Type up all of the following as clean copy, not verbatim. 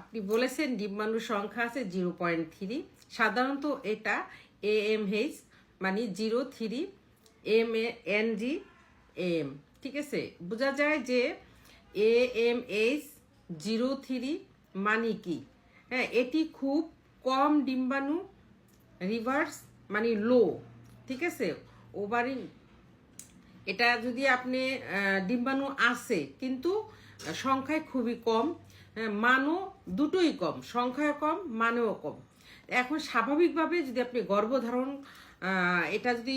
আপনি বলেছেন ডিম্বাণুর সংখ্যা আছে 0.3। সাধারণত এটা AMH মানে 03 MNG AM, ঠিক আছে। বোঝা যায় যে AMH 03 মানে কি, হ্যাঁ, এটি খুব কম ডিম্বাণু, রিভার্স মানে লো, ঠিক আছে। ওভারি এটা যদি আপনি ডিম্বাণু আছে কিন্তু সংখ্যায় খুবই কম, মানও দুটোই কম, সংখ্যাও কম মানেও কম। এখন স্বাভাবিকভাবে যদি আপনি গর্ভধারণ এটা যদি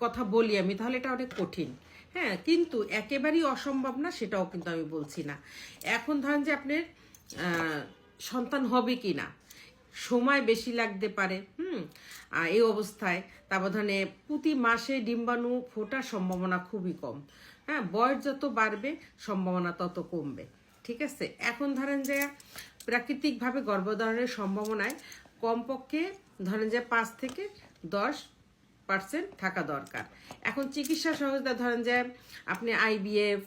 কথা বলি আমি, তাহলে এটা অনেক কঠিন, হ্যাঁ, কিন্তু একেবারেই অসম্ভব না সেটাও কিন্তু আমি বলছি না। এখন ধরেন যে আপনার সন্তান হবে কি না, সময় বেশি লাগতে পারে, এই অবস্থায় তারপর ধরেন প্রতি মাসে ডিম্বাণু ফোটার সম্ভাবনা খুবই কম, হ্যাঁ, বয়স যত বাড়বে সম্ভাবনা তত কমবে, ঠিক আছে। এখন ধরেন যে প্রাকৃতিকভাবে গর্ভধারণের সম্ভাবনায় কমপক্ষে ধরেন যে 5 থেকে 10% থাকা দরকার। এখন চিকিৎসা সহজতা ধরেন যে আপনি IVF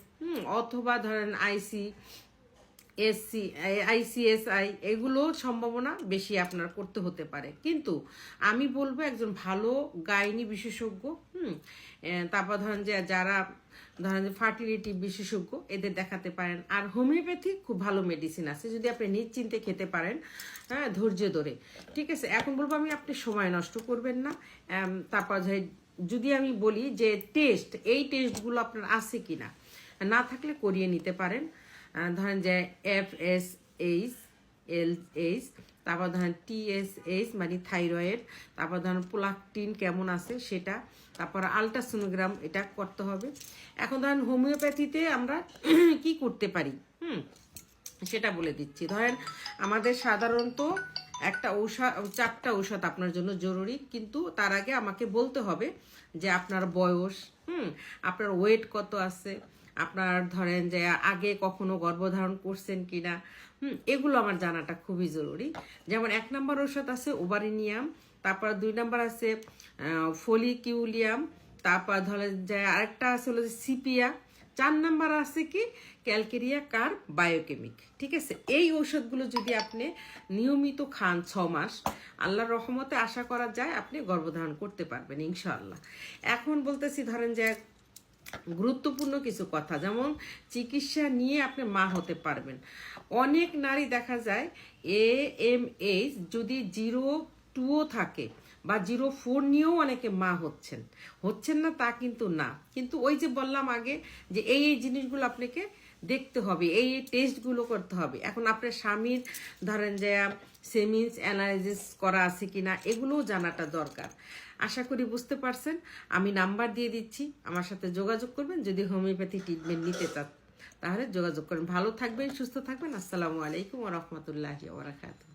অথবা ধরেন ICSI এগুলো সম্ভাবনা বেশি আপনার করতে হতে পারে, কিন্তু আমি বলবো একজন ভালো গাইনি বিশেষজ্ঞ, তারপর ধরেন যে যারা ধরেন যে ফার্টিলিটি বিশেষজ্ঞ এদের দেখাতে পারেন। আর হোমিওপ্যাথি খুব ভালো মেডিসিন আছে যদি আপনি নিশ্চিন্তে খেতে পারেন, হ্যাঁ, ধৈর্য ধরে, ঠিক আছে। এখন বলবো আমি আপনি সময় নষ্ট করবেন না। তারপর যদি আমি বলি যে এই টেস্টগুলো আপনার আছে কিনা, না থাকলে করিয়ে নিতে পারেন। ধরেন যে FSH LH, তারপর ধরেন TSH মানে থাইরয়েড, তারপর ধরেন প্রোলাকটিন কেমন আছে সেটা, তারপর আলট্রাসোনোগ্রাম এটা করতে হবে। এখন ধরেন হোমিওপ্যাথিতে আমরা কি করতে পারি সেটা বলে দিচ্ছি। ধরেন আমাদের সাধারণত একটা ঔষধ, 4টা ঔষধ আপনার জন্য জরুরি, কিন্তু তার আগে আমাকে বলতে হবে যে আপনার বয়স, আপনার ওয়েট কত আছে, আপনার ধরেন যে আগে কখনো গর্ভধারণ করছেন কিনা, এগুলো আমার জানাটা খুবই জরুরি। যেমন 1 নম্বর ঔষধ আছে ওভারিনিয়াম, তারপর 2 নম্বর আছে ফলিকিউলিয়াম, তারপর ধরেন যে আরেকটা আছে হলো যে সিপিয়া, 4 নম্বর আছে কি ক্যালকেরিয়া কার বায়োকেমিক, ঠিক আছে। এই ঔষধগুলো যদি আপনি নিয়মিত খান 6 মাস, আল্লাহর রহমতে আশা করা যায় আপনি গর্ভধারণ করতে পারবেন ইনশাআল্লাহ। এখন বলতেছি ধরেন যে গুরুত্বপূর্ণ কিছু কথা, যেমন চিকিৎসা নিয়ে আপনি মা হতে পারবেন। অনেক নারী দেখা যায় AMH যদি 0.2 থাকে বা 0.4 নিয়েও অনেকে মা হচ্ছেন না তা কিন্তু না, কিন্তু ওই যে বললাম আগে যে এই জিনিসগুলো আপনাকে দেখতে হবে, এই টেস্টগুলো করতে হবে। এখন আপনার স্বামীর ধরেন যে সেমিন্স অ্যানালাইসিস করা আছে কিনা এগুলোও জানাটা দরকার। আশা করি বুঝতে পারছেন। আমি নাম্বার দিয়ে দিচ্ছি, আমার সাথে যোগাযোগ করবেন যদি হোমিওপ্যাথি ট্রিটমেন্ট নিতে চান, তাহলে যোগাযোগ করবেন। ভালো থাকবেন, সুস্থ থাকবেন। আসসালামু আলাইকুম ওয়া রাহমাতুল্লাহি ওয়া বারাকাতুহু।